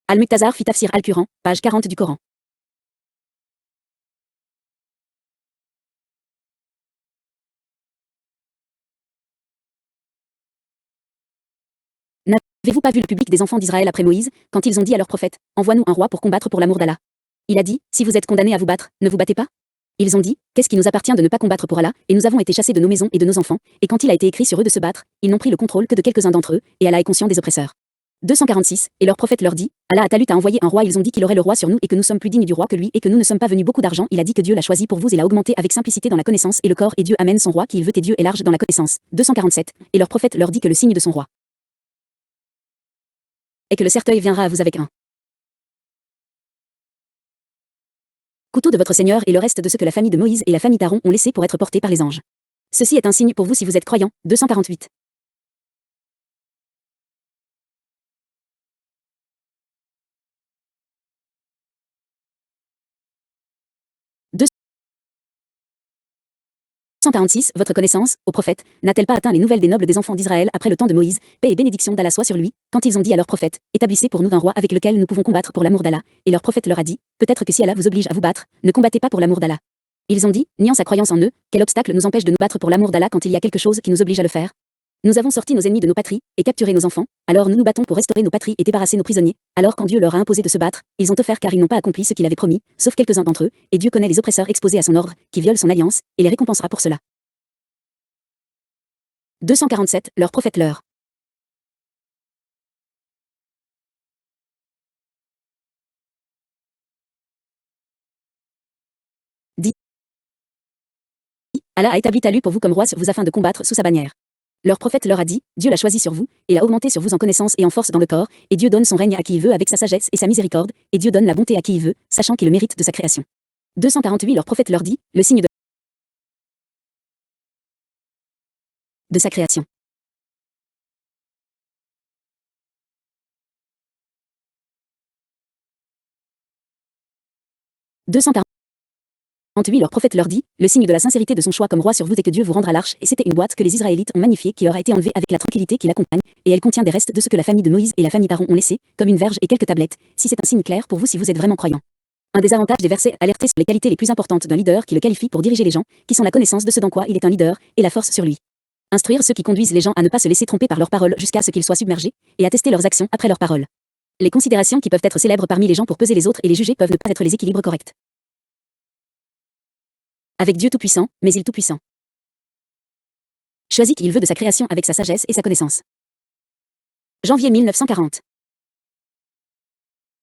Al-Muqtazar fi Tafsir al-Quran, page 40 du Coran. N'avez-vous pas vu le public des enfants d'Israël après Moïse, quand ils ont dit à leur prophète, envoie-nous un roi pour combattre pour l'amour d'Allah? Il a dit, si vous êtes condamnés à vous battre, ne vous battez pas? Ils ont dit, qu'est-ce qui nous appartient de ne pas combattre pour Allah, et nous avons été chassés de nos maisons et de nos enfants, et quand il a été écrit sur eux de se battre, ils n'ont pris le contrôle que de quelques-uns d'entre eux, et Allah est conscient des oppresseurs. 246, et leur prophète leur dit, Allah a talut à envoyer un roi, ils ont dit qu'il aurait le roi sur nous et que nous sommes plus dignes du roi que lui et que nous ne sommes pas venus beaucoup d'argent, il a dit que Dieu l'a choisi pour vous et l'a augmenté avec simplicité dans la connaissance et le corps et Dieu amène son roi qui il veut et Dieu est large dans la connaissance. 247, et leur prophète leur dit que le signe de son roi et que le cercueil viendra à vous avec un couteau de votre Seigneur et le reste de ce que la famille de Moïse et la famille d'Aaron ont laissé pour être portés par les anges. Ceci est un signe pour vous si vous êtes croyants. 248. Votre connaissance, ô prophète, n'a-t-elle pas atteint les nouvelles des nobles des enfants d'Israël après le temps de Moïse, paix et bénédiction d'Allah soit sur lui, quand ils ont dit à leur prophète, établissez pour nous un roi avec lequel nous pouvons combattre pour l'amour d'Allah, et leur prophète leur a dit, peut-être que si Allah vous oblige à vous battre, ne combattez pas pour l'amour d'Allah. Ils ont dit, niant sa croyance en eux, quel obstacle nous empêche de nous battre pour l'amour d'Allah quand il y a quelque chose qui nous oblige à le faire? Nous avons sorti nos ennemis de nos patries, et capturé nos enfants, alors nous nous battons pour restaurer nos patries et débarrasser nos prisonniers, alors quand Dieu leur a imposé de se battre, ils ont offert car ils n'ont pas accompli ce qu'il avait promis, sauf quelques-uns d'entre eux, et Dieu connaît les oppresseurs exposés à son ordre, qui violent son alliance, et les récompensera pour cela. 247, leur prophète leur dit, Allah a établi Talut pour vous comme roi sur vous afin de combattre sous sa bannière. Leur prophète leur a dit, Dieu l'a choisi sur vous, et l'a augmenté sur vous en connaissance et en force dans le corps, et Dieu donne son règne à qui il veut avec sa sagesse et sa miséricorde, et Dieu donne la bonté à qui il veut, sachant qu'il le mérite de sa création. 248 Leur prophète leur dit, le signe de sa création. 248 Leur prophète leur dit, le signe de la sincérité de son choix comme roi sur vous est que Dieu vous rendra l'arche, et c'était une boîte que les Israélites ont magnifiée qui leur a été enlevée avec la tranquillité qui l'accompagne, et elle contient des restes de ce que la famille de Moïse et la famille d'Aaron ont laissé, comme une verge et quelques tablettes, si c'est un signe clair pour vous si vous êtes vraiment croyant. Un des avantages des versets alertés sur les qualités les plus importantes d'un leader qui le qualifie pour diriger les gens, qui sont la connaissance de ce dans quoi il est un leader, et la force sur lui. Instruire ceux qui conduisent les gens à ne pas se laisser tromper par leurs paroles jusqu'à ce qu'ils soient submergés, et à tester leurs actions après leurs paroles. Les considérations qui peuvent être célèbres parmi les gens pour peser les autres et les juger peuvent ne pas être les équilibres corrects. Avec Dieu Tout-Puissant, mais il Tout-Puissant choisit qui il veut de sa création avec sa sagesse et sa connaissance. Janvier 1940.